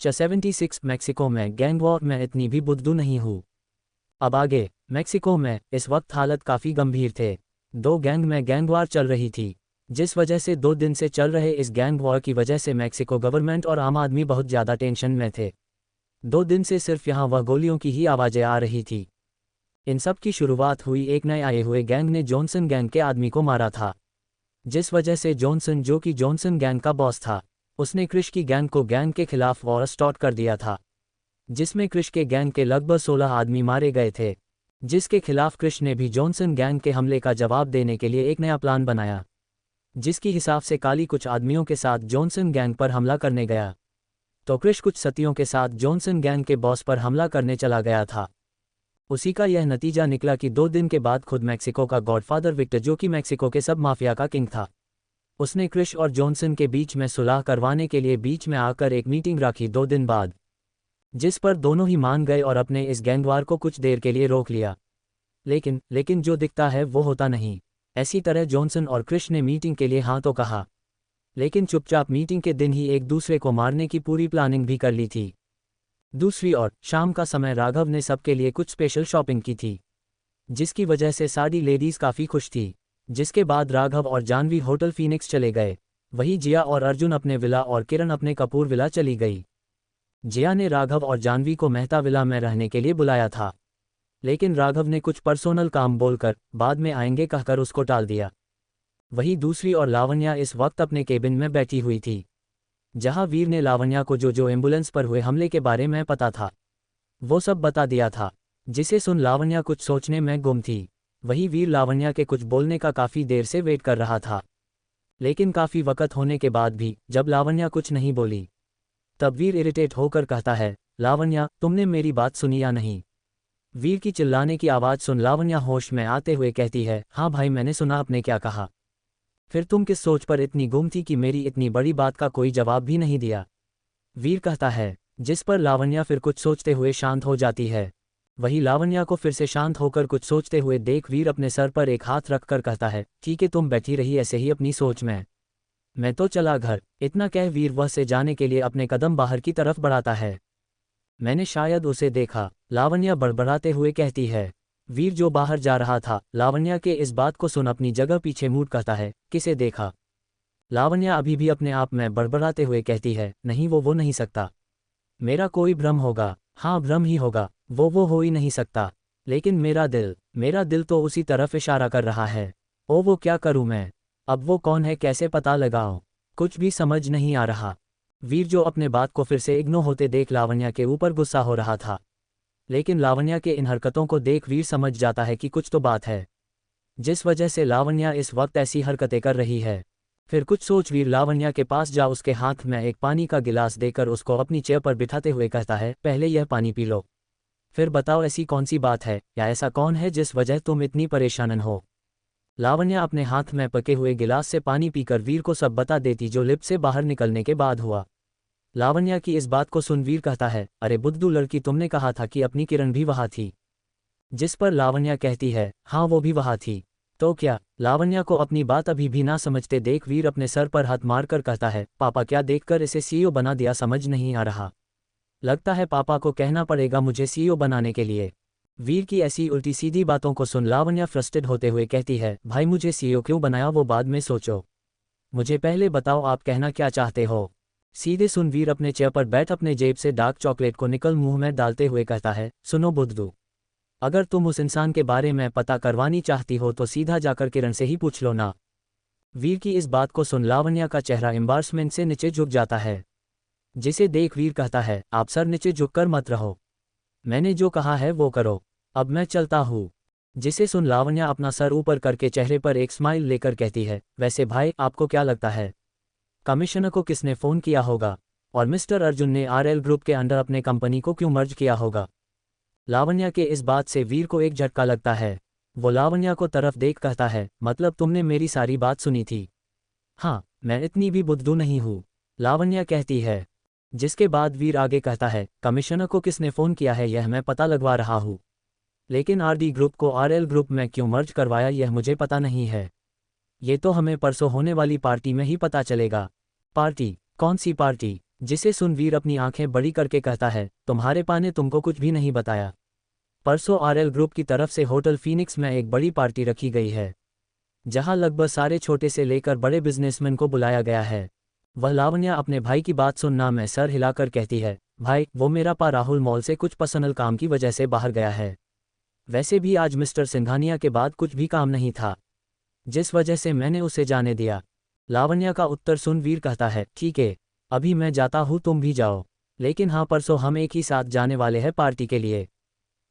76 Mexico में gang war में इतनी भी बुद्धू नहीं हूँ। अब आगे। मैक्सिको में इस वक्त हालत काफ़ी गंभीर थे। दो गैंग में गैंग वॉर चल रही थी, जिस वजह से 2 दिन से चल रहे इस गैंग वॉर की वजह से मैक्सिको गवर्नमेंट और आम आदमी बहुत ज़्यादा टेंशन में थे। 2 दिन से सिर्फ यहाँ वह गोलियों की ही आवाज़ें आ रही थी। इन सब की शुरुआत हुई एक नए आए हुए गैंग ने जॉनसन गैंग के आदमी को मारा था, जिस वजह से जॉनसन, जो कि जॉनसन गैंग का बॉस था, उसने क्रिश की गैंग को गैंग के खिलाफ वॉर स्टार्ट कर दिया था, जिसमें क्रिश के गैंग के लगभग 16 आदमी मारे गए थे, जिसके खिलाफ क्रिश ने भी जॉनसन गैंग के हमले का जवाब देने के लिए एक नया प्लान बनाया, जिसके हिसाब से काली कुछ आदमियों के साथ जॉनसन गैंग पर हमला करने गया। तो क्रिश कुछ सतियों के साथ जॉनसन गैंग के बॉस पर हमला करने चला गया था। उसी का यह नतीजा निकला कि 2 दिन के बाद खुद मैक्सिको का गॉडफादर विक्टर, जो कि मैक्सिको के सब माफिया का किंग था, उसने क्रिश और जॉनसन के बीच में सुलह करवाने के लिए बीच में आकर एक मीटिंग रखी 2 दिन बाद, जिस पर दोनों ही मान गए और अपने इस गैंगवार को कुछ देर के लिए रोक लिया। लेकिन जो दिखता है वो होता नहीं। ऐसी तरह जॉनसन और क्रिश ने मीटिंग के लिए हाँ तो कहा, लेकिन चुपचाप मीटिंग के दिन ही एक दूसरे को मारने की पूरी प्लानिंग भी कर ली थी। दूसरी ओर शाम का समय राघव ने सबके लिए कुछ स्पेशल शॉपिंग की थी, जिसकी वजह से सारी लेडीज़ काफ़ी खुश थी। जिसके बाद राघव और जानवी होटल फीनिक्स चले गए। वहीं जिया और अर्जुन अपने विला और किरण अपने कपूर विला चली गई। जिया ने राघव और जानवी को मेहता विला में रहने के लिए बुलाया था, लेकिन राघव ने कुछ पर्सोनल काम बोलकर बाद में आएंगे कहकर उसको टाल दिया। वहीं दूसरी ओर लावण्या इस वक्त अपने केबिन में बैठी हुई थी, जहां वीर ने लावण्या को जो एम्बुलेंस पर हुए हमले के बारे में पता था वो सब बता दिया था, जिसे सुन लावण्या कुछ सोचने में गुम थी। वहीं वीर लावण्या के कुछ बोलने का काफ़ी देर से वेट कर रहा था, लेकिन काफ़ी वक्त होने के बाद भी जब लावण्या कुछ नहीं बोली, तब वीर इरिटेट होकर कहता है, लावण्या तुमने मेरी बात सुनी या नहीं? वीर की चिल्लाने की आवाज़ सुन लावण्या होश में आते हुए कहती है, हाँ भाई मैंने सुना, आपने क्या कहा? फिर तुम किस सोच पर इतनी गुम थी कि मेरी इतनी बड़ी बात का कोई जवाब भी नहीं दिया? वीर कहता है, जिस पर लावण्या फिर कुछ सोचते हुए शांत हो जाती है। वही लावण्या को फिर से शांत होकर कुछ सोचते हुए देख वीर अपने सर पर एक हाथ रखकर कहता है, ठीक है तुम बैठी रही ऐसे ही अपनी सोच में, मैं तो चला घर। इतना कह वीर वह से जाने के लिए अपने कदम बाहर की तरफ बढ़ाता है। मैंने शायद उसे देखा, लावण्या बड़बड़ाते हुए कहती है। वीर जो बाहर जा रहा था, लावण्या के इस बात को सुन अपनी जगह पीछे मुड़ कहता है, किसे देखा? लावण्या अभी भी अपने आप में बड़बड़ाते हुए कहती है, नहीं वो नहीं सकता, मेरा कोई भ्रम होगा। हाँ भ्रम ही होगा, वो हो ही नहीं सकता। लेकिन मेरा दिल तो उसी तरफ इशारा कर रहा है। ओ वो क्या करूं मैं? अब वो कौन है, कैसे पता लगाऊं? कुछ भी समझ नहीं आ रहा। वीर जो अपने बात को फिर से इग्नोर होते देख लावण्या के ऊपर गुस्सा हो रहा था, लेकिन लावण्या के इन हरकतों को देख वीर समझ जाता है कि कुछ तो बात है, जिस वजह से लावण्या इस वक्त ऐसी हरकतें कर रही है। फिर कुछ सोच वीर लावण्या के पास जा उसके हाथ में एक पानी का गिलास देकर उसको अपनी चेयर पर बिठाते हुए कहता है, पहले यह पानी पी लो, फिर बताओ ऐसी कौन सी बात है या ऐसा कौन है जिस वजह तुम इतनी परेशान हो। लावण्या अपने हाथ में पके हुए गिलास से पानी पीकर वीर को सब बता देती जो लिफ्ट से बाहर निकलने के बाद हुआ। लावण्या की इस बात को सुन वीर कहता है, अरे बुद्धू लड़की, तुमने कहा था कि अपनी किरण भी वहाँ थी। जिस पर लावण्या कहती है, हाँ वो भी वहाँ थी। तो क्या? लावण्या को अपनी बात अभी भी ना समझते देख वीर अपने सर पर हाथ मारकर कहता है, पापा क्या देखकर इसे सीईओ बना दिया, समझ नहीं आ रहा। लगता है पापा को कहना पड़ेगा मुझे सीईओ बनाने के लिए। वीर की ऐसी उल्टी सीधी बातों को सुन लावण्या फ्रस्ट्रेट होते हुए कहती है, भाई मुझे सीईओ क्यों बनाया वो बाद में सोचो, मुझे पहले बताओ आप कहना क्या चाहते हो। सीधे सुन वीर अपने चेयर पर बैठ अपने जेब से डार्क चॉकलेट को निकल मुंह में डालते हुए कहता है, सुनो बुद्धू, अगर तुम उस इंसान के बारे में पता करवानी चाहती हो तो सीधा जाकर किरण से ही पूछ लो ना। वीर की इस बात को सुन लावण्या का चेहरा एम्बारसमेंट से नीचे झुक जाता है, जिसे देख वीर कहता है, आप सर नीचे झुककर मत रहो, मैंने जो कहा है वो करो, अब मैं चलता हूँ। जिसे सुन लावण्या अपना सर ऊपर करके चेहरे पर एक स्माइल लेकर कहती है, वैसे भाई आपको क्या लगता है कमिश्नर को किसने फ़ोन किया होगा और मिस्टर अर्जुन ने आरएल ग्रुप के अंडर अपने कंपनी को क्यों मर्ज किया होगा? लावण्या के इस बात से वीर को एक झटका लगता है। वो लावण्या को तरफ देख कहता है, मतलब तुमने मेरी सारी बात सुनी थी? हाँ, मैं इतनी भी बुद्धू नहीं हूँ, लावण्या कहती है। जिसके बाद वीर आगे कहता है, कमिश्नर को किसने फ़ोन किया है यह मैं पता लगवा रहा हूँ, लेकिन आरडी ग्रुप को आरएल ग्रुप में क्यों मर्ज करवाया यह मुझे पता नहीं है। ये तो हमें परसों होने वाली पार्टी में ही पता चलेगा। पार्टी? कौन सी पार्टी? जिसे सुन वीर अपनी आंखें बड़ी करके कहता है, तुम्हारे पा ने तुमको कुछ भी नहीं बताया। परसों आरएल ग्रुप की तरफ से होटल फीनिक्स में एक बड़ी पार्टी रखी गई है, जहां लगभग सारे छोटे से लेकर बड़े बिजनेसमैन को बुलाया गया है। वह लावण्या अपने भाई की बात सुनना में सर हिलाकर कहती है, भाई वो मेरा पा राहुल मॉल से कुछ पर्सनल काम की वजह से बाहर गया है। वैसे भी आज मिस्टर सिंघानिया के बाद कुछ भी काम नहीं था, जिस वजह से मैंने उसे जाने दिया। लावण्या का उत्तर सुन वीर कहता है, ठीक है, अभी मैं जाता हूँ, तुम भी जाओ, लेकिन हाँ परसों हम एक ही साथ जाने वाले हैं पार्टी के लिए,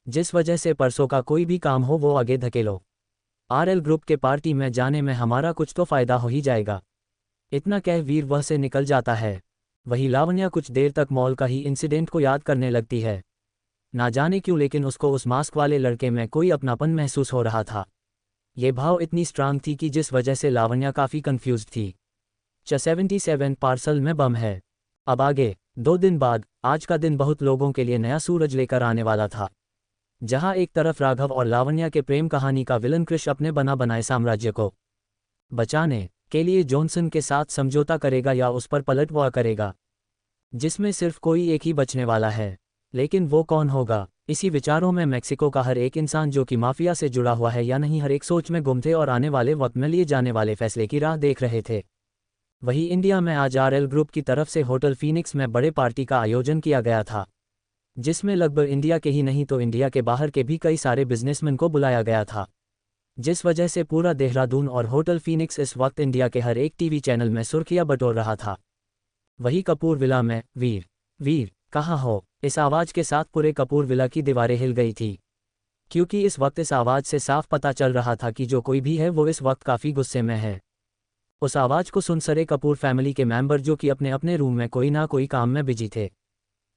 जिस वजह से परसों का कोई भी काम हो वो आगे धकेलो। आरएल ग्रुप के पार्टी में जाने में हमारा कुछ तो फायदा हो ही जाएगा। इतना कह वीर वह से निकल जाता है। वही लावण्या कुछ देर तक मॉल का ही इंसिडेंट को याद करने लगती है। ना जाने क्यों लेकिन उसको उस मास्क वाले लड़के में कोई अपनापन महसूस हो रहा था। ये भाव इतनी स्ट्रांग थी कि जिस वजह से लावण्या काफ़ी कंफ्यूज थी। 77 पार्सल में बम है। अब आगे 2 दिन बाद आज का दिन बहुत लोगों के लिए नया सूरज लेकर आने वाला था, जहां एक तरफ राघव और लावण्या के प्रेम कहानी का विलन क्रिश अपने बना बनाए साम्राज्य को बचाने के लिए जॉनसन के साथ समझौता करेगा या उस पर पलटवार करेगा, जिसमें सिर्फ कोई एक ही बचने वाला है, लेकिन वो कौन होगा? इसी विचारों में मैक्सिको का हर एक इंसान जो कि माफिया से जुड़ा हुआ है या नहीं हर एक सोच में गुम थे और आने वाले वक्त में लिए जाने वाले फैसले की राह देख रहे थे। वही इंडिया में आज आरएल ग्रुप की तरफ से होटल फीनिक्स में बड़े पार्टी का आयोजन किया गया था, जिसमें लगभग इंडिया के ही नहीं तो इंडिया के बाहर के भी कई सारे बिजनेसमैन को बुलाया गया था, जिस वजह से पूरा देहरादून और होटल फीनिक्स इस वक्त इंडिया के हर एक टीवी चैनल में सुर्खियां बटोर रहा था। वही कपूर विला में वीर वीर कहाँ हो, इस आवाज़ के साथ पूरे कपूर विला की दीवारें हिल गई थी, क्योंकि इस वक्त इस आवाज़ से साफ पता चल रहा था कि जो कोई भी है वो इस वक्त काफ़ी गुस्से में है। उस आवाज़ को सुन सारे कपूर फैमिली के मेंबर जो कि अपने अपने रूम में कोई ना कोई काम में बिजी थे,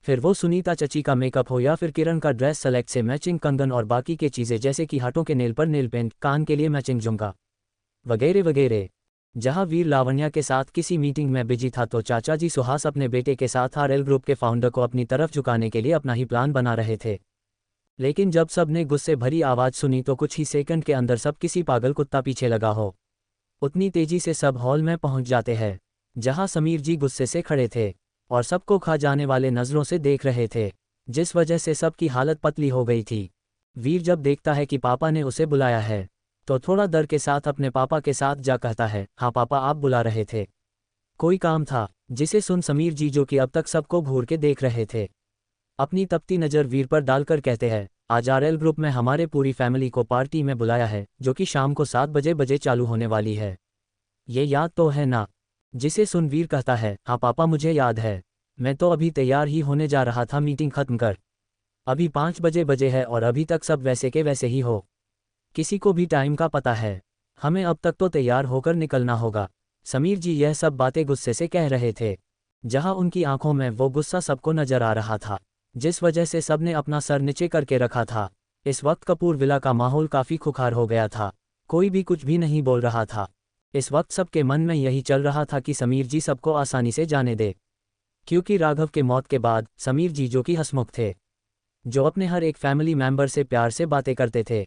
फिर वो सुनीता चची का मेकअप हो या फिर किरण का ड्रेस सेलेक्ट से मैचिंग कंगन और बाकी के चीज़ें जैसे कि हाथों के नेल पर नेल पेंट, कान के लिए मैचिंग झुमका वगैरह वगैरह। जहां वीर लावण्या के साथ किसी मीटिंग में बिजी था तो चाचा जी सुहास अपने बेटे के साथ आरएल ग्रुप के फाउंडर को अपनी तरफ झुकाने के लिए अपना ही प्लान बना रहे थे। लेकिन जब सब ने गुस्से भरी आवाज़ सुनी तो कुछ ही सेकंड के अंदर सब किसी पागल कुत्ता पीछे लगा हो उतनी तेजी से सब हॉल में पहुंच जाते हैं, जहां समीर जी गुस्से से खड़े थे और सबको खा जाने वाले नज़रों से देख रहे थे, जिस वजह से सबकी हालत पतली हो गई थी। वीर जब देखता है कि पापा ने उसे बुलाया है तो थोड़ा डर के साथ अपने पापा के साथ जा कहता है, हाँ पापा आप बुला रहे थे, कोई काम था? जिसे सुन समीर जी जो कि अब तक सबको घूर के देख रहे थे अपनी तपती नज़र वीर पर डालकर कहते हैं, आज आरएल ग्रुप में हमारे पूरी फैमिली को पार्टी में बुलाया है जो कि शाम को 7 बजे चालू होने वाली है, ये याद तो है ना? जिसे सुन वीर कहता है, हाँ पापा मुझे याद है, मैं तो अभी तैयार ही होने जा रहा था मीटिंग खत्म कर, अभी 5 बजे है और अभी तक सब वैसे के वैसे ही हो, किसी को भी टाइम का पता है? हमें अब तक तो तैयार होकर निकलना होगा। समीर जी यह सब बातें गुस्से से कह रहे थे, जहां उनकी आंखों में वो गुस्सा सबको नजर आ रहा था, जिस वजह से सबने अपना सर नीचे करके रखा था। इस वक्त कपूर विला का माहौल काफ़ी खुखार हो गया था, कोई भी कुछ भी नहीं बोल रहा था। इस वक्त सबके मन में यही चल रहा था कि समीर जी सबको आसानी से जाने दे, क्योंकि राघव के मौत के बाद समीर जी जो कि हंसमुख थे, जो अपने हर एक फैमिली मेंबर से प्यार से बातें करते थे,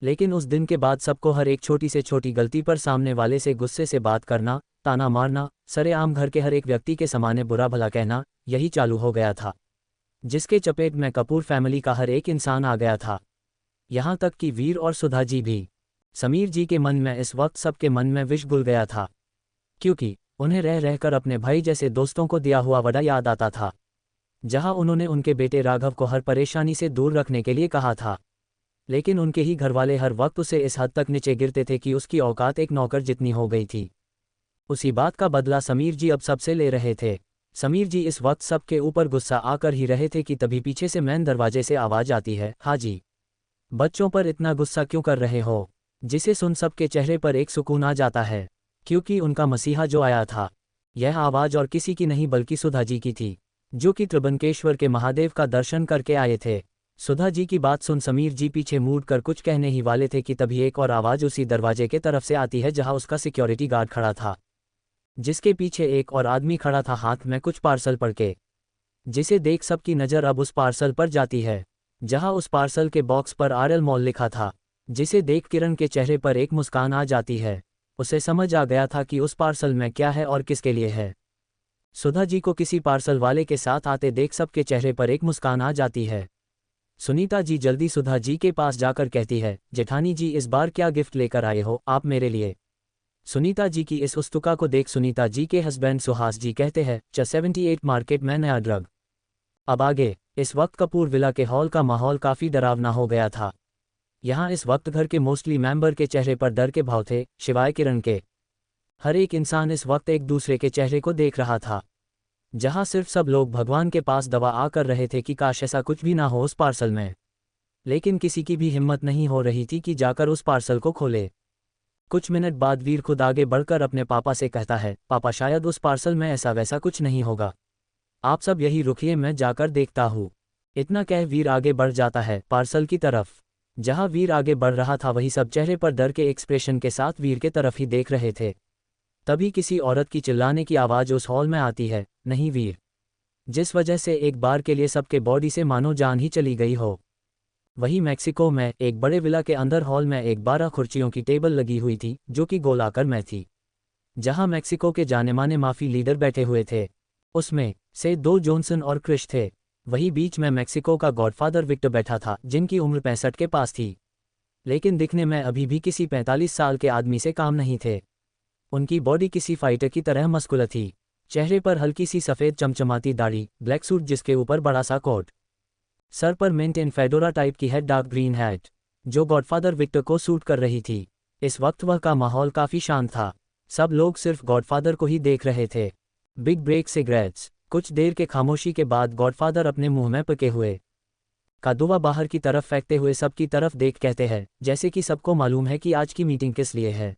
लेकिन उस दिन के बाद सबको हर एक छोटी से छोटी गलती पर सामने वाले से गुस्से से बात करना, ताना मारना, सरेआम घर के हर एक व्यक्ति के सामने बुरा भला कहना, यही चालू हो गया था, जिसके चपेट में कपूर फैमिली का हर एक इंसान आ गया था, यहाँ तक कि वीर और सुधा जी भी। समीर जी के मन में इस वक्त सबके मन में विष घुल गया था, क्योंकि उन्हें रह रहकर अपने भाई जैसे दोस्तों को दिया हुआ वड़ा याद आता था, जहां उन्होंने उनके बेटे राघव को हर परेशानी से दूर रखने के लिए कहा था, लेकिन उनके ही घरवाले हर वक्त उसे इस हद तक नीचे गिरते थे कि उसकी औकात एक नौकर जितनी हो गई थी। उसी बात का बदला समीर जी अब सबसे ले रहे थे। समीर जी इस वक्त सबके ऊपर गुस्सा आकर ही रहे थे कि तभी पीछे से मेन दरवाजे से आवाज़ आती है, हाँ जी, बच्चों पर इतना गुस्सा क्यों कर रहे हो? जिसे सुन सबके चेहरे पर एक सुकून आ जाता है, क्योंकि उनका मसीहा जो आया था, यह आवाज़ और किसी की नहीं बल्कि सुधा जी की थी, जो कि त्रिभुवनेश्वर के महादेव का दर्शन करके आए थे। सुधा जी की बात सुन समीर जी पीछे मुड़ कर कुछ कहने ही वाले थे कि तभी एक और आवाज़ उसी दरवाजे के तरफ से आती है जहां उसका सिक्योरिटी गार्ड खड़ा था, जिसके पीछे एक और आदमी खड़ा था हाथ में कुछ पार्सल पढ़ के, जिसे देख सबकी नज़र अब उस पार्सल पर जाती है, जहां उस पार्सल के बॉक्स पर आरएल मॉल लिखा था, जिसे देख किरण के चेहरे पर एक मुस्कान आ जाती है। उसे समझ आ गया था कि उस पार्सल में क्या है और किसके लिए है। सुधा जी को किसी पार्सल वाले के साथ आते देख सबके चेहरे पर एक मुस्कान आ जाती है। सुनीता जी जल्दी सुधा जी के पास जाकर कहती है, जेठानी जी इस बार क्या गिफ्ट लेकर आए हो आप मेरे लिए। सुनीता जी की इस उस्तुका को देख सुनीता जी के हस्बैंड सुहास जी कहते हैं, 78 मार्केट में नया ड्रग। अब आगे। इस वक्त कपूर विला के हॉल का माहौल काफ़ी डरावना हो गया था। यहाँ इस वक्त घर के मोस्टली मेंबर के चेहरे पर डर के भाव थे, शिवाय किरण के। हर एक इंसान इस वक्त एक दूसरे के चेहरे को देख रहा था। जहाँ सिर्फ सब लोग भगवान के पास दवा आ कर रहे थे कि काश ऐसा कुछ भी ना हो उस पार्सल में, लेकिन किसी की भी हिम्मत नहीं हो रही थी कि जाकर उस पार्सल को खोले। कुछ मिनट बाद वीर खुद आगे बढ़कर अपने पापा से कहता है, पापा शायद उस पार्सल में ऐसा वैसा कुछ नहीं होगा, आप सब यही रुकिए मैं जाकर देखता हूँ। इतना कह वीर आगे बढ़ जाता है पार्सल की तरफ। जहाँ वीर आगे बढ़ रहा था वही सब चेहरे पर डर के एक्सप्रेशन के साथ वीर के तरफ ही देख रहे थे। तभी किसी औरत की चिल्लाने की आवाज़ उस हॉल में आती है, नहीं वीर, जिस वजह से एक बार के लिए सबके बॉडी से मानो जान ही चली गई हो। वही मैक्सिको में एक बड़े विला के अंदर हॉल में एक 12 कुर्सियों की टेबल लगी हुई थी जो कि गोल आकार में थी, जहां मैक्सिको के जाने माने माफी लीडर बैठे हुए थे। उसमें से 2 जॉनसन और क्रिश थे। वही बीच में मैक्सिको का गॉडफादर विक्टर बैठा था जिनकी उम्र 65 के पास थी, लेकिन दिखने में अभी भी किसी 45 साल के आदमी से काम नहीं थे। उनकी बॉडी किसी फाइटर की तरह मस्कुलर थी, चेहरे पर हल्की सी सफ़ेद चमचमाती दाढ़ी, ब्लैक सूट जिसके ऊपर बड़ा सा कोट, सर पर मिंट इन फेडोरा टाइप की है डार्क ग्रीन हैट जो गॉडफादर विक्टर को सूट कर रही थी। इस वक्त वह का माहौल काफ़ी शांत था, सब लोग सिर्फ गॉडफादर को ही देख रहे थे। Big break cigarettes. कुछ देर के खामोशी के बाद गॉडफादर अपने मुंह में पके हुए का दुआ बाहर की तरफ फेंकते हुए सबकी तरफ देख कहते हैं, जैसे कि सबको मालूम है कि आज की मीटिंग किस लिए है,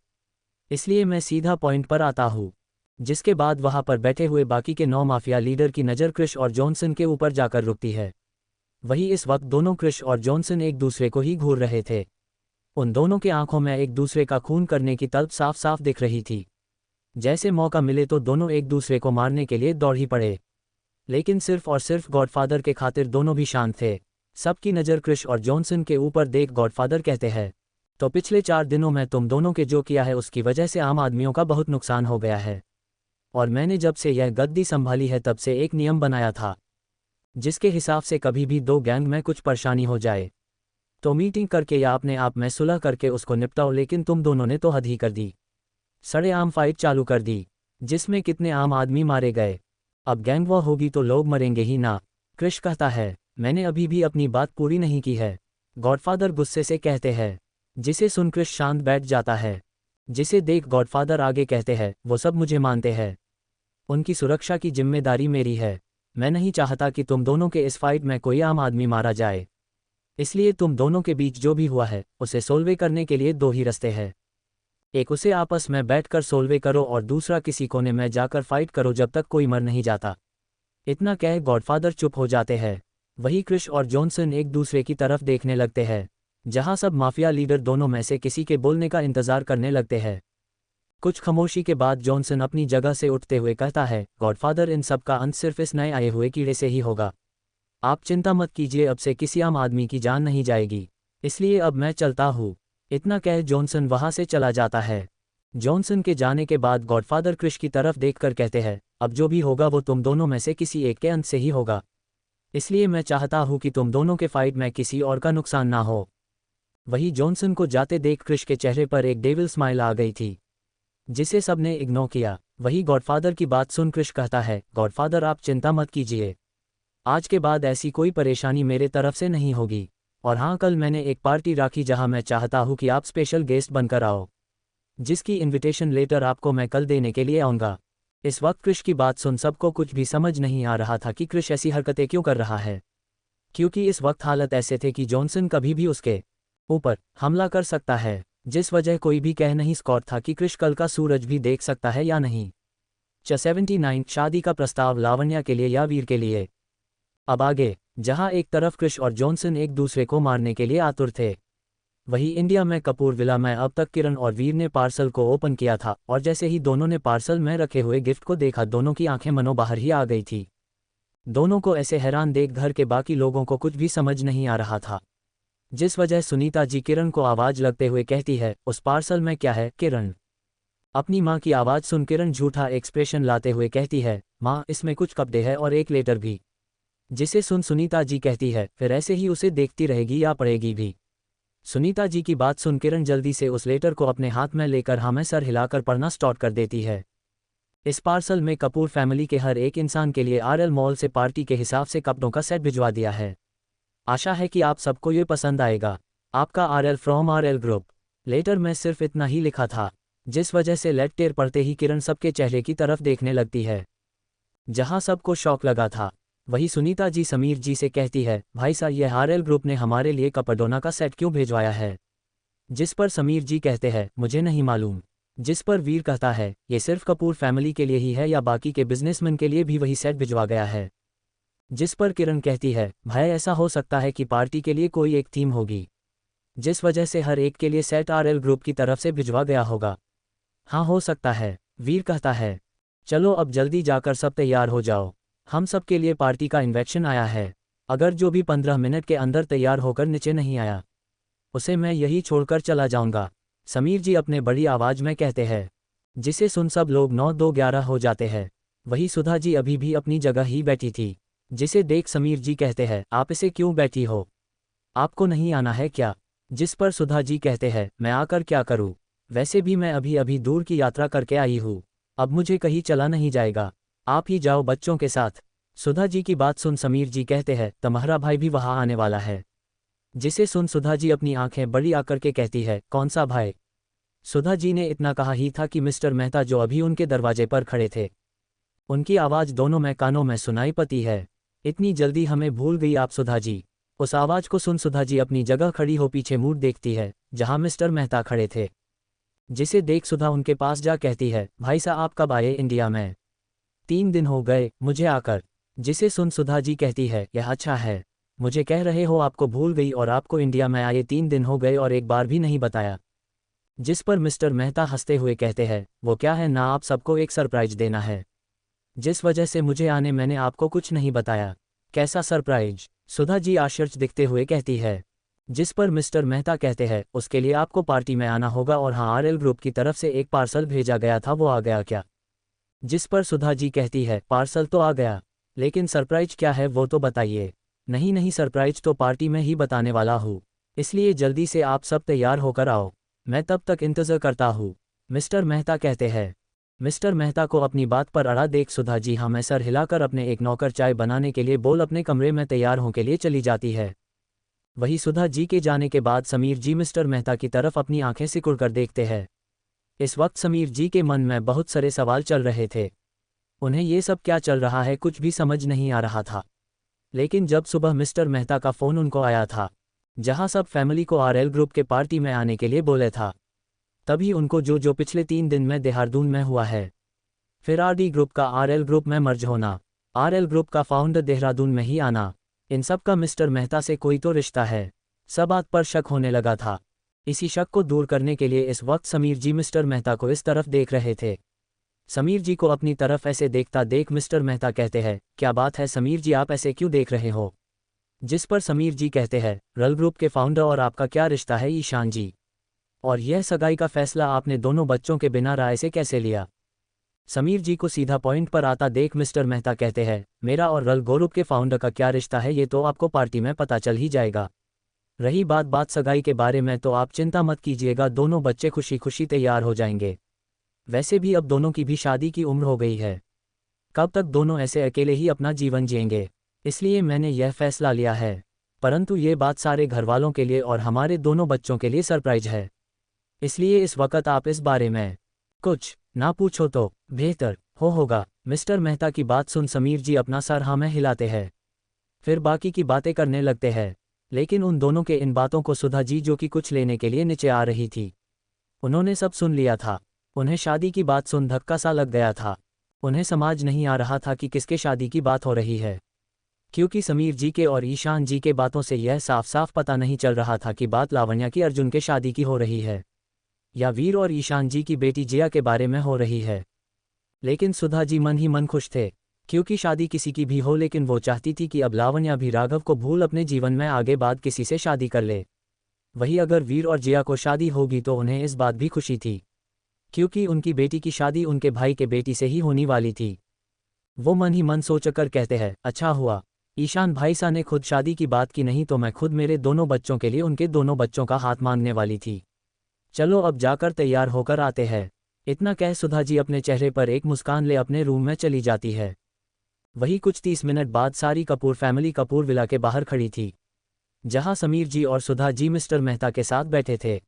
इसलिए मैं सीधा पॉइंट पर आता हूँ। जिसके बाद वहां पर बैठे हुए बाकी के 9 माफिया लीडर की नज़र क्रिश और जॉनसन के ऊपर जाकर रुकती है। वही इस वक्त दोनों क्रिश और जॉनसन एक दूसरे को ही घूर रहे थे। उन दोनों के आंखों में एक दूसरे का खून करने की तलब साफ साफ दिख रही थी। जैसे मौका मिले तो दोनों एक दूसरे को मारने के लिए दौड़ ही पड़े, लेकिन सिर्फ और सिर्फ गॉडफादर के खातिर दोनों भी शांत थे। सबकी नज़र क्रिश और जॉनसन के ऊपर देख गॉडफादर कहते हैं, तो पिछले 4 दिनों में तुम दोनों के जो किया है उसकी वजह से आम आदमियों का बहुत नुकसान हो गया है, और मैंने जब से यह गद्दी संभाली है तब से एक नियम बनाया था, जिसके हिसाब से कभी भी 2 गैंग में कुछ परेशानी हो जाए तो मीटिंग करके या अपने आप में सुलह करके उसको निपटाओ, लेकिन तुम दोनों ने तो हद ही कर दी, सरेआम फाइट चालू कर दी, जिसमें कितने आम आदमी मारे गए। अब गैंग वॉर होगी तो लोग मरेंगे ही ना। क्रिश कहता है, मैंने अभी भी अपनी बात पूरी नहीं की है। गॉडफादर गुस्से से कहते हैं, जिसे सुन क्रिश शांत बैठ जाता है। जिसे देख गॉडफादर आगे कहते हैं, वो सब मुझे मानते हैं, उनकी सुरक्षा की जिम्मेदारी मेरी है। मैं नहीं चाहता कि तुम दोनों के इस फाइट में कोई आम आदमी मारा जाए, इसलिए तुम दोनों के बीच जो भी हुआ है उसे सोल्वे करने के लिए 2 ही रास्ते हैं, एक उसे आपस में बैठकर सोल्वे करो और दूसरा किसी कोने में जाकर फाइट करो जब तक कोई मर नहीं जाता। इतना कह गॉडफादर चुप हो जाते हैं। वही क्रिश और जॉनसन एक दूसरे की तरफ देखने लगते हैं, जहां सब माफिया लीडर दोनों में से किसी के बोलने का इंतजार करने लगते हैं। कुछ खामोशी के बाद जॉनसन अपनी जगह से उठते हुए कहता है, गॉडफादर इन सब का अंत सिर्फ इस नए आए हुए कीड़े से ही होगा। आप चिंता मत कीजिए, अब से किसी आम आदमी की जान नहीं जाएगी, इसलिए अब मैं चलता हूँ। इतना कह जॉनसन वहां से चला जाता है। जॉनसन के जाने के बाद गॉडफादर क्रिश की तरफ देखकर कहते हैं, अब जो भी होगा वो तुम दोनों में से किसी एक के अंत से ही होगा, इसलिए मैं चाहता हूं कि तुम दोनों के फाइट में किसी और का नुकसान ना हो। वही जॉनसन को जाते देख क्रिश के चेहरे पर एक डेविल स्माइल आ गई थी, जिसे सबने इग्नोर किया। वही गॉडफादर की बात सुन क्रिश कहता है, गॉडफादर आप चिंता मत कीजिए, आज के बाद ऐसी कोई परेशानी मेरे तरफ से नहीं होगी। और हाँ, कल मैंने एक पार्टी रखी जहां मैं चाहता हूं कि आप स्पेशल गेस्ट बनकर आओ, जिसकी इनविटेशन लेटर आपको मैं कल देने के लिए आऊँगा। इस वक्त क्रिश की बात सुन सबको कुछ भी समझ नहीं आ रहा था कि क्रिश ऐसी हरकतें क्यों कर रहा है, क्योंकि इस वक्त हालत ऐसे थे कि जॉनसन कभी भी उसके ऊपर हमला कर सकता है, जिस वजह कोई भी कह नहीं स्कॉट था कि क्रिश कल का सूरज भी देख सकता है या नहीं। 79 शादी का प्रस्ताव लावण्या के लिए या वीर के लिए। अब आगे। जहां एक तरफ क्रिश और जॉनसन एक दूसरे को मारने के लिए आतुर थे, वही इंडिया में कपूर विला में अब तक किरण और वीर ने पार्सल को ओपन किया था, और जैसे ही दोनों ने पार्सल में रखे हुए गिफ्ट को देखा दोनों की आंखें मनो बाहर ही आ गई थी। दोनों को ऐसे हैरान देख घर के बाकी लोगों को कुछ भी समझ नहीं आ रहा था, जिस वजह सुनीता जी किरण को आवाज लगते हुए कहती है, उस पार्सल में क्या है किरण। अपनी माँ की आवाज़ सुन किरण झूठा एक्सप्रेशन लाते हुए कहती है, माँ इसमें कुछ कपड़े है और एक लेटर भी। जिसे सुन सुनीता जी कहती है, फिर ऐसे ही उसे देखती रहेगी या पढ़ेगी भी। सुनीता जी की बात सुन किरण जल्दी से उस लेटर को अपने हाथ में लेकर हमें सर हिलाकर पढ़ना स्टार्ट कर देती है। इस पार्सल में कपूर फैमिली के हर एक इंसान के लिए आरएल मॉल से पार्टी के हिसाब से कपड़ों का सेट भिजवा दिया है। आशा है कि आप सबको ये पसंद आएगा। आपका RL from RL group. Letter में सिर्फ इतना ही लिखा था, जिस वजह से लेटर पढ़ते ही किरण सबके चेहरे की तरफ देखने लगती है। जहां सबको शौक लगा था, वही सुनीता जी समीर जी से कहती है, भाई साहब यह आरएल ग्रुप ने हमारे लिए कपड़ों का सेट क्यों भिजवाया है। जिस पर समीर जी कहते हैं, मुझे नहीं मालूम। जिस पर वीर कहता है, ये सिर्फ कपूर फैमिली के लिए ही है या बाकी के बिजनेसमैन के लिए भी वही सेट भिजवा गया है। जिस पर किरण कहती है, भाई ऐसा हो सकता है कि पार्टी के लिए कोई एक थीम होगी, जिस वजह से हर एक के लिए सेट आरएल ग्रुप की तरफ से भिजवा गया होगा। हाँ हो सकता है, वीर कहता है। चलो अब जल्दी जाकर सब तैयार हो जाओ, हम सब के लिए पार्टी का इन्विटेशन आया है। अगर जो भी 15 मिनट के अंदर तैयार होकर नीचे नहीं आया, उसे मैं यही छोड़कर चला जाऊंगा, समीर जी अपने बड़ी आवाज़ में कहते हैं। जिसे सुन सब लोग 9-2-11 हो जाते हैं। वही सुधा जी अभी भी अपनी जगह ही बैठी थी। जिसे देख समीर जी कहते हैं, आप इसे क्यों बैठी हो, आपको नहीं आना है क्या। जिस पर सुधा जी कहते हैं, मैं आकर क्या करूं, वैसे भी मैं अभी अभी दूर की यात्रा करके आई हूं, अब मुझे कहीं चला नहीं जाएगा, आप ही जाओ बच्चों के साथ। सुधा जी की बात सुन समीर जी कहते हैं, तुम्हारा भाई भी वहां आने वाला है। जिसे सुन सुधा जी अपनी आंखें बड़ी आकर के कहती है, कौन सा भाई। सुधा जी ने इतना कहा ही था कि मिस्टर मेहता जो अभी उनके दरवाजे पर खड़े थे, उनकी आवाज़ दोनों में कानों में सुनाई पड़ती है। इतनी जल्दी हमें भूल गई आप सुधा जी। उस आवाज़ को सुन सुधा जी अपनी जगह खड़ी हो पीछे मुड़ देखती है, जहां मिस्टर मेहता खड़े थे। जिसे देख सुधा उनके पास जा कहती है, भाई साहब आप कब आए इंडिया में, 3 दिन हो गए मुझे आकर। जिसे सुन सुधा जी कहती है, यह अच्छा है, मुझे कह रहे हो आपको भूल गई और आपको इंडिया में आए 3 दिन हो गए और एक बार भी नहीं बताया। जिस पर मिस्टर मेहता हंसते हुए कहते हैं, वो क्या है ना, आप सबको एक सरप्राइज देना है, जिस वजह से मुझे आने मैंने आपको कुछ नहीं बताया। कैसा सरप्राइज, सुधा जी आश्चर्य दिखते हुए कहती है। जिस पर मिस्टर मेहता कहते हैं, उसके लिए आपको पार्टी में आना होगा और हाँ आरएल ग्रुप की तरफ से एक पार्सल भेजा गया था, वो आ गया क्या। जिस पर सुधा जी कहती है, पार्सल तो आ गया, लेकिन सरप्राइज क्या है वो तो बताइए। नहीं नहीं, सरप्राइज तो पार्टी में ही बताने वाला हूँ, इसलिए जल्दी से आप सब तैयार होकर आओ, मैं तब तक इंतज़ार करता हूँ, मिस्टर मेहता कहते हैं। मिस्टर मेहता को अपनी बात पर अड़ा देख सुधा जी हमें सर हिलाकर अपने एक नौकर चाय बनाने के लिए बोल अपने कमरे में तैयार होने के लिए चली जाती है। वही सुधा जी के जाने के बाद समीर जी मिस्टर मेहता की तरफ अपनी आंखें सिकुड़कर देखते हैं। इस वक्त समीर जी के मन में बहुत सारे सवाल चल रहे थे। उन्हें ये सब क्या चल रहा है कुछ भी समझ नहीं आ रहा था। लेकिन जब सुबह मिस्टर मेहता का फ़ोन उनको आया था, जहां सब फैमिली को आरएल ग्रुप के पार्टी में आने के लिए बोले था, तभी उनको जो पिछले 3 दिन में देहरादून में हुआ है, फिर आरडी ग्रुप का आरएल ग्रुप में मर्ज होना, आरएल ग्रुप का फाउंडर देहरादून में ही आना, इन सब का मिस्टर मेहता से कोई तो रिश्ता है। सब बात पर शक होने लगा था। इसी शक को दूर करने के लिए इस वक्त समीर जी मिस्टर मेहता को इस तरफ देख रहे थे। समीर जी को अपनी तरफ ऐसे देखता देख मिस्टर मेहता कहते हैं, क्या बात है समीर जी आप ऐसे क्यों देख रहे हो। जिस पर समीर जी कहते हैं, रल ग्रुप के फाउंडर और आपका क्या रिश्ता है ईशान जी, और यह सगाई का फैसला आपने दोनों बच्चों के बिना राय से कैसे लिया। समीर जी को सीधा पॉइंट पर आता देख मिस्टर मेहता कहते हैं, मेरा और रल ग्रुप के फाउंडर का क्या रिश्ता है ये तो आपको पार्टी में पता चल ही जाएगा। रही बात सगाई के बारे में तो आप चिंता मत कीजिएगा, दोनों बच्चे खुशी खुशी तैयार हो जाएंगे। वैसे भी अब दोनों की भी शादी की उम्र हो गई है, कब तक दोनों ऐसे अकेले ही अपना जीवन जिएंगे, इसलिए मैंने यह फैसला लिया है। परंतु ये बात सारे घरवालों के लिए और हमारे दोनों बच्चों के लिए सरप्राइज है, इसलिए इस वक्त आप इस बारे में कुछ ना पूछो तो बेहतर होगा। मिस्टर मेहता की बात सुन समीर जी अपना सर हाँ में हिलाते हैं, फिर बाकी की बातें करने लगते हैं। लेकिन उन दोनों के इन बातों को सुधा जी जो कि कुछ लेने के लिए नीचे आ रही थी, उन्होंने सब सुन लिया था। उन्हें शादी की बात सुन धक्का सा लग गया था। उन्हें समझ नहीं आ रहा था कि किसके शादी की बात हो रही है, क्योंकि समीर जी के और ईशान जी के बातों से यह साफ साफ पता नहीं चल रहा था कि बात लावण्या की अर्जुन के शादी की हो रही है या वीर और ईशान जी की बेटी जिया के बारे में हो रही है। लेकिन सुधा जी मन ही मन खुश थे, क्योंकि शादी किसी की भी हो, लेकिन वो चाहती थी कि अब लावण्या भी राघव को भूल अपने जीवन में आगे बाद किसी से शादी कर ले। वही अगर वीर और जिया को शादी होगी तो उन्हें इस बात भी खुशी थी। क्योंकि उनकी बेटी की शादी उनके भाई के बेटी से ही होने वाली थी। वो मन ही मन सोचकर कहते हैं, अच्छा हुआ ईशान भाईसा ने खुद शादी की बात की, नहीं तो मैं खुद मेरे दोनों बच्चों के लिए उनके दोनों बच्चों का हाथ मांगने वाली थी। चलो अब जाकर तैयार होकर आते हैं। इतना कह सुधा जी अपने चेहरे पर एक मुस्कान ले अपने रूम में चली जाती है। वही कुछ 30 मिनट बाद सारी कपूर फैमिली कपूर विला के बाहर खड़ी थी, जहां समीर जी और सुधा जी मिस्टर मेहता के साथ बैठे थे।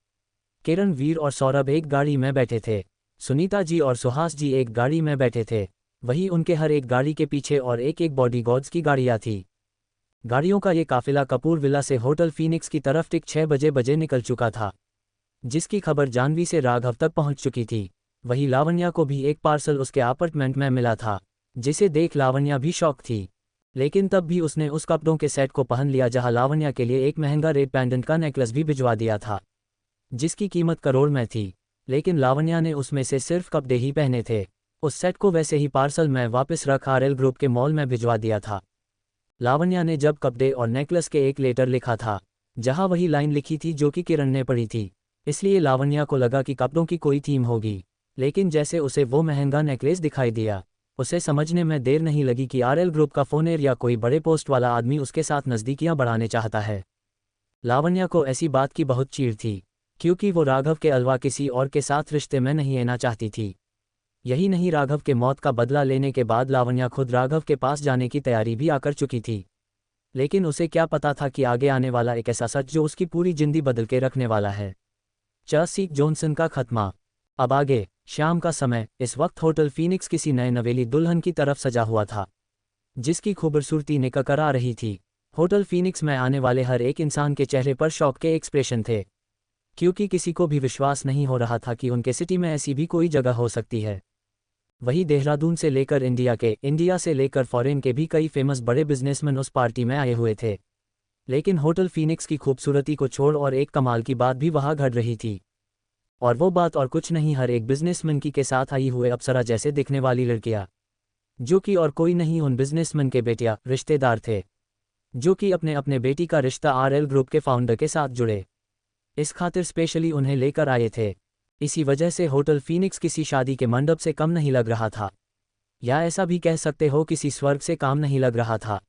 किरण, वीर और सौरभ एक गाड़ी में बैठे थे। सुनीता जी और सुहास जी एक गाड़ी में बैठे थे। वही उनके हर एक गाड़ी के पीछे और एक एक बॉडीगार्ड्स की गाड़ियां थी। गाड़ियों का ये काफिला कपूर विला से होटल फीनिक्स की तरफ ठीक 6 बजे निकल चुका था, जिसकी खबर जानवी से राघव तक पहुंच चुकी थी। वही लावण्या को भी एक पार्सल उसके अपार्टमेंट में मिला था, जिसे देख लावण्या भी शॉक थी। लेकिन तब भी उसने उस कपड़ों के सेट को पहन लिया, जहां लावण्या के लिए एक महंगा रेड पेंडेंट का नेकलेस भी भिजवा दिया था, जिसकी कीमत करोड़ में थी। लेकिन लावण्या ने उसमें से सिर्फ कपड़े ही पहने थे। उस सेट को वैसे ही पार्सल में वापस रख आरएल ग्रुप के मॉल में भिजवा दिया था। लावण्या ने जब कपड़े और नेकलेस के एक लेटर लिखा था, जहां वही लाइन लिखी थी जो कि किरण ने पढ़ी थी, इसलिए लावण्या को लगा कि कपड़ों की कोई थीम होगी। लेकिन जैसे उसे वो महंगा नेकलेस दिखाई दिया, उसे समझने में देर नहीं लगी कि आरएल ग्रुप का फोनेर या कोई बड़े पोस्ट वाला आदमी उसके साथ नज़दीकियां बढ़ाने चाहता है। लावण्या को ऐसी बात की बहुत चीड़ थी, क्योंकि वो राघव के अलावा किसी और के साथ रिश्ते में नहीं आना चाहती थी। यही नहीं, राघव के मौत का बदला लेने के बाद लावण्या खुद राघव के पास जाने की तैयारी भी आकर चुकी थी। लेकिन उसे क्या पता था कि आगे आने वाला एक ऐसा सच जो उसकी पूरी जिंदगी बदल के रखने वाला है। चार्सी जॉनसन का खत्मा। अब आगे शाम का समय। इस वक्त होटल फीनिक्स किसी नए नवेली दुल्हन की तरफ सजा हुआ था, जिसकी खूबसूरती निकल आ रही थी। होटल फीनिक्स में आने वाले हर एक इंसान के चेहरे पर शौक के एक्सप्रेशन थे, क्योंकि किसी को भी विश्वास नहीं हो रहा था कि उनके सिटी में ऐसी भी कोई जगह हो सकती है। वही देहरादून से लेकर इंडिया से लेकर फॉरेन के भी कई फेमस बड़े बिजनेसमैन उस पार्टी में आए हुए थे। लेकिन होटल फीनिक्स की खूबसूरती को छोड़ और एक कमाल की बात भी वहां घट रही थी, और वो बात और कुछ नहीं, हर एक बिजनेसमैन की के साथ आई हुए अप्सरा जैसे दिखने वाली लड़कियां, जो कि और कोई नहीं उन बिजनेसमैन के बेटियां रिश्तेदार थे, जो कि अपने अपने बेटी का रिश्ता आरएल ग्रुप के फाउंडर के साथ जुड़े, इस खातिर स्पेशली उन्हें लेकर आए थे। इसी वजह से होटल फीनिक्स किसी शादी के मंडप से कम नहीं लग रहा था, या ऐसा भी कह सकते हो किसी स्वर्ग से काम नहीं लग रहा था,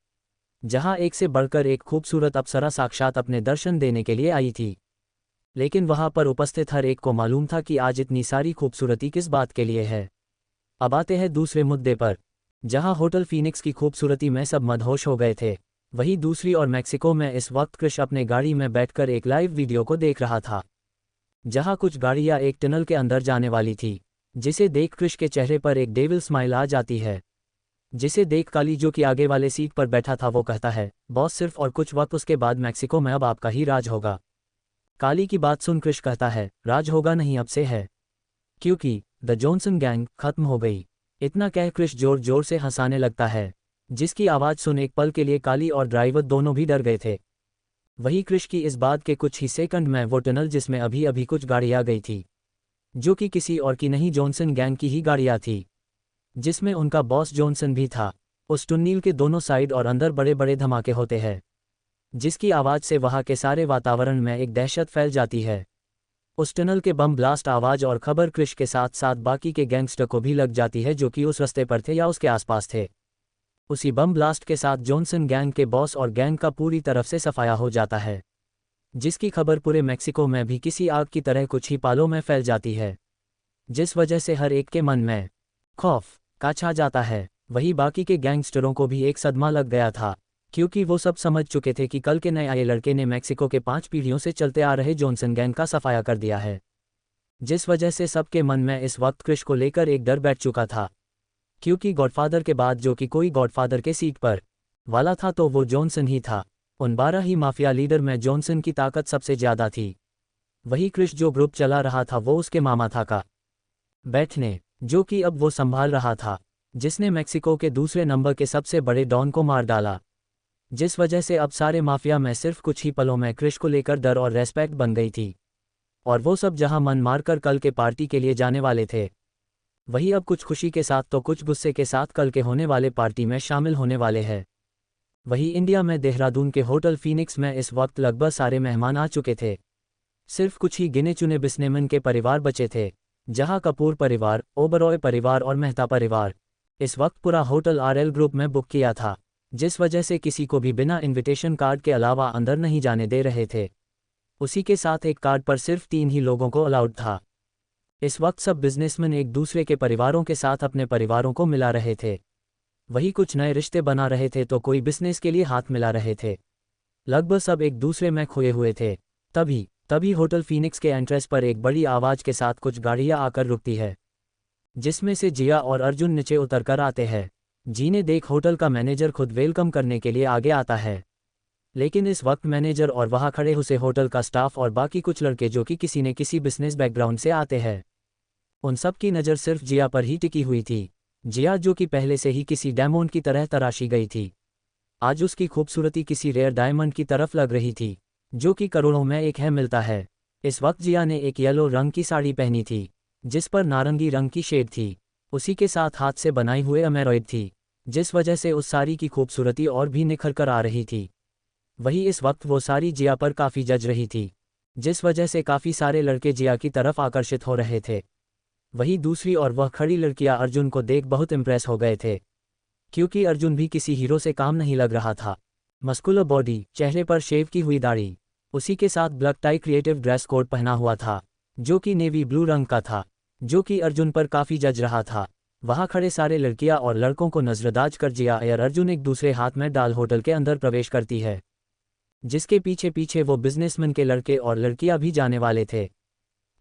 जहां एक से बढ़कर एक खूबसूरत अप्सरा साक्षात अपने दर्शन देने के लिए आई थी। लेकिन वहां पर उपस्थित हर एक को मालूम था कि आज इतनी सारी खूबसूरती किस बात के लिए है। अब आते हैं दूसरे मुद्दे पर, जहां होटल फीनिक्स की खूबसूरती में सब मदहोश हो गए थे। वही दूसरी और मैक्सिको में इस वक्त क्रिश अपने गाड़ी में बैठकर एक लाइव वीडियो को देख रहा था, जहां कुछ गाड़ियां एक टनल के अंदर जाने वाली थी, जिसे देख क्रिश के चेहरे पर एक डेविल स्माइल आ जाती है, जिसे देख काली, जो कि आगे वाले सीट पर बैठा था, वो कहता है, बॉस सिर्फ और कुछ वक्त उसके बाद मैक्सिको में अब आपका ही राज होगा। काली की बात सुन क्रिश कहता है, राज होगा नहीं, अब से है, क्योंकि द जॉनसन गैंग खत्म हो गई। इतना कह क्रिश जोर जोर से हंसाने लगता है, जिसकी आवाज़ सुन एक पल के लिए काली और ड्राइवर दोनों भी डर गए थे। वही क्रिश की इस बात के कुछ ही सेकंड में वो टनल जिसमें अभी अभी कुछ गाड़ियां गई थी, जो कि किसी और की नहीं जॉनसन गैंग की ही गाड़ियां थी, जिसमें उनका बॉस जॉनसन भी था। उस टनल के दोनों साइड और अंदर बड़े बड़े धमाके होते हैं, जिसकी आवाज़ से वहां के सारे वातावरण में एक दहशत फैल जाती है। उस टनल के बम ब्लास्ट आवाज़ और खबर क्रिश के साथ साथ बाकी के गैंगस्टर को भी लग जाती है, जो कि उस रास्ते पर थे या उसके आसपास थे। उसी बम ब्लास्ट के साथ जॉनसन गैंग के बॉस और गैंग का पूरी तरफ से सफाया हो जाता है, जिसकी खबर पूरे मैक्सिको में भी किसी आग की तरह कुछ ही पालों में फैल जाती है, जिस वजह से हर एक के मन में खौफ का छा जाता है। वही बाकी के गैंगस्टरों को भी एक सदमा लग गया था, क्योंकि वो सब समझ चुके थे कि कल के नए आए लड़के ने मैक्सिको के 5 पीढ़ियों से चलते आ रहे जॉनसन गैंग का सफाया कर दिया है, जिस वजह से सबके मन में इस वक्त क्रिश को लेकर एक डर बैठ चुका था, क्योंकि गॉडफादर के बाद जो कि कोई गॉडफादर के सीट पर वाला था तो वो जॉनसन ही था। उन 12 ही माफिया लीडर में जॉनसन की ताकत सबसे ज्यादा थी। वही क्रिश जो ग्रुप चला रहा था वो उसके मामा था का बैठने, जो कि अब वो संभाल रहा था, जिसने मैक्सिको के दूसरे नंबर के सबसे बड़े डॉन को मार डाला, जिस वजह से अब सारे माफिया में सिर्फ कुछ ही पलों में क्रिश को लेकर डर और रेस्पेक्ट बन गई थी। और वो सब जहां मन मारकर कल के पार्टी के लिए जाने वाले थे, वही अब कुछ खुशी के साथ तो कुछ गुस्से के साथ कल के होने वाले पार्टी में शामिल होने वाले हैं। वही इंडिया में देहरादून के होटल फीनिक्स में इस वक्त लगभग सारे मेहमान आ चुके थे, सिर्फ कुछ ही गिने चुने बिस्नेमन के परिवार बचे थे, जहां कपूर परिवार, ओबरॉय परिवार और मेहता परिवार इस वक्त पूरा होटल आरएल ग्रुप में बुक किया था, जिस वजह से किसी को भी बिना इनविटेशन कार्ड के अलावा अंदर नहीं जाने दे रहे थे। उसी के साथ एक कार्ड पर सिर्फ 3 ही लोगों को अलाउड था। इस वक्त सब बिजनेसमैन एक दूसरे के परिवारों के साथ अपने परिवारों को मिला रहे थे। वही कुछ नए रिश्ते बना रहे थे तो कोई बिजनेस के लिए हाथ मिला रहे थे। लगभग सब एक दूसरे में खोए हुए थे। तभी होटल फीनिक्स के एंट्रेंस पर एक बड़ी आवाज के साथ कुछ गाड़ियां आकर रुकती है, जिसमें से जिया और अर्जुन नीचे उतरकर आते हैं। जी ने देख होटल का मैनेजर खुद वेलकम करने के लिए आगे आता है, लेकिन इस वक्त मैनेजर और वहां खड़े हुए होटल का स्टाफ और बाकी कुछ लड़के जो कि किसी न किसी बिजनेस बैकग्राउंड से आते हैं, उन सब की नज़र सिर्फ जिया पर ही टिकी हुई थी। जिया जो कि पहले से ही किसी डायमंड की तरह तराशी गई थी, आज उसकी खूबसूरती किसी रेयर डायमंड की तरफ लग रही थी, जो कि करोड़ों में एक है मिलता है। इस वक्त जिया ने एक येलो रंग की साड़ी पहनी थी, जिस पर नारंगी रंग की शेड थी। उसी के साथ हाथ से बनाई हुए एमेरॉयड थी, जिस वजह से उस साड़ी की खूबसूरती और भी निखर कर आ रही थी। वही इस वक्त वो साड़ी जिया पर काफ़ी जच रही थी, जिस वजह से काफ़ी सारे लड़के जिया की तरफ आकर्षित हो रहे थे। वही दूसरी और वह खड़ी लड़कियां अर्जुन को देख बहुत इम्प्रेस हो गए थे, क्योंकि अर्जुन भी किसी हीरो से काम नहीं लग रहा था। मस्कुलर बॉडी, चेहरे पर शेव की हुई दाढ़ी, उसी के साथ black tie creative dress code पहना हुआ था, जो कि नेवी ब्लू रंग का था, जो कि अर्जुन पर काफ़ी जच रहा था। वहाँ खड़े सारे लड़कियां और लड़कों को नजरअंदाज कर जिया और अर्जुन एक दूसरे हाथ में डाल होटल के अंदर प्रवेश करती है, जिसके पीछे पीछे वो बिजनेसमैन के लड़के और लड़कियां भी जाने वाले थे।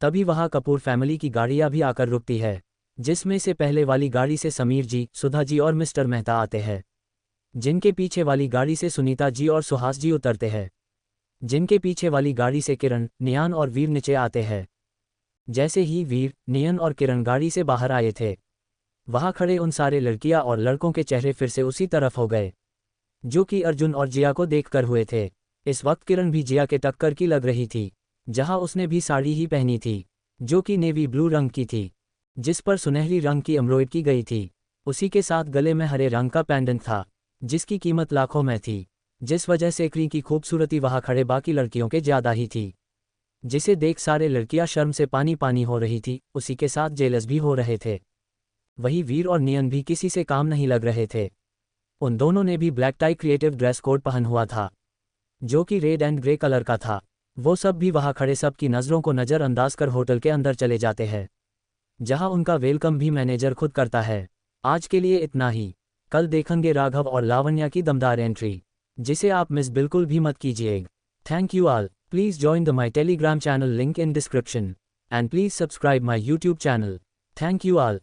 तभी वहाँ कपूर फैमिली की गाड़ियां भी आकर रुकती है, जिसमें से पहले वाली गाड़ी से समीर जी, सुधा जी और मिस्टर मेहता आते हैं, जिनके पीछे वाली गाड़ी से सुनीता जी और सुहास जी उतरते हैं, जिनके पीछे वाली गाड़ी से किरण, नियान और वीर नीचे आते हैं। जैसे ही वीर, नियन और किरण गाड़ी से बाहर आए थे, वहाँ खड़े उन सारे लड़कियां और लड़कों के चेहरे फिर से उसी तरफ हो गए, जो कि अर्जुन और जिया को देखकर हुए थे। इस वक्त किरण भी जिया के टक्कर की लग रही थी, जहां उसने भी साड़ी ही पहनी थी, जो कि नेवी ब्लू रंग की थी, जिस पर सुनहरी रंग की एम्ब्रॉयडरी की गई थी। उसी के साथ गले में हरे रंग का पेंडेंट था, जिसकी कीमत लाखों में थी, जिस वजह से क्री की खूबसूरती वहाँ खड़े बाकी लड़कियों के ज़्यादा ही थी, जिसे देख सारे लड़कियां शर्म से पानी पानी हो रही थी, उसी के साथ जेलस भी हो रहे थे। वही वीर और नियन भी किसी से काम नहीं लग रहे थे। उन दोनों ने भी black tie creative dress code पहन हुआ था, जो कि रेड एंड ग्रे कलर का था। वो सब भी वहाँ खड़े सब की नज़रों को नज़रअंदाज कर होटल के अंदर चले जाते हैं, जहाँ उनका वेलकम भी मैनेजर खुद करता है। आज के लिए इतना ही। कल देखेंगे राघव और लावण्या की दमदार एंट्री, जिसे आप मिस बिल्कुल भी मत कीजिएगा। Thank you all. Please join my Telegram channel link in description. And please subscribe my YouTube channel. Thank you all.